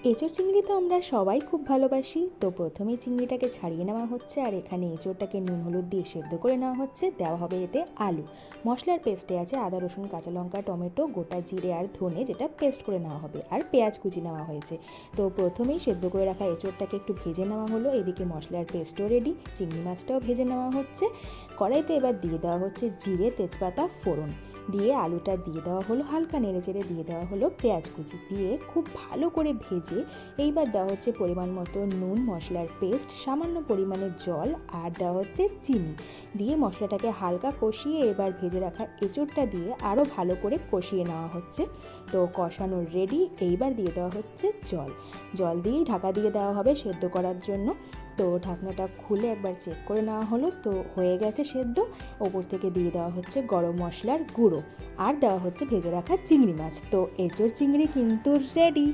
এঁচোড় চিংড়ি তো আমরা সবাই খুব ভালোবাসি। তো প্রথমেই চিংড়িটাকে ছাড়িয়ে নেওয়া হচ্ছে, আর এখানে এঁচোড়টাকে নুন হলুদ দিয়ে সেদ্ধ করে নেওয়া হচ্ছে। দেওয়া হবে এতে আলু। মশলার পেস্টে আছে আদা রসুন কাঁচা লঙ্কা টমেটো গোটা জিরে আর ধনে, যেটা পেস্ট করে নেওয়া হবে, আর পেঁয়াজ কুচি নেওয়া হয়েছে। তো প্রথমেই সেদ্ধ করে রাখা এঁচোড়টাকে একটু ভেজে নেওয়া হলো। এদিকে মশলার পেস্টও রেডি, চিংড়ি মাছটাও ভেজে নেওয়া হচ্ছে। কড়াইতে এবার দিয়ে দেওয়া হচ্ছে জিরে তেজপাতা ফোড়ন, দিয়ে আলুটা দিয়ে দেওয়া হলো, হালকা নেড়েচেড়ে দিয়ে দেওয়া হলো পেঁয়াজ কুচি, দিয়ে খুব ভালো করে ভেজে এইবার দেওয়া হচ্ছে পরিমাণ মতো নুন, মশলার পেস্ট, সামান্য পরিমাণে জল, আর দেওয়া হচ্ছে চিনি, দিয়ে মশলাটাকে হালকা কষিয়ে এবার ভেজে রাখা এঁচোড়টা দিয়ে আরও ভালো করে কষিয়ে নেওয়া হচ্ছে। তো কষানোর রেডি। এইবার দিয়ে দেওয়া হচ্ছে জল। জল দিয়েই ঢাকা দিয়ে দেওয়া হবে সেদ্ধ করার জন্য। তো ঢাকনাটা খুলে একবার চেক করে নেওয়া হলো, তো হয়ে গেছে সেদ্ধ। ওপর থেকে দিয়ে দেওয়া হচ্ছে গরম মশলার গুঁড়ো, আর দেওয়া হচ্ছে ভেজে রাখা চিংড়ি মাছ। তো এঁচোড় চিংড়ি কিন্তু রেডি।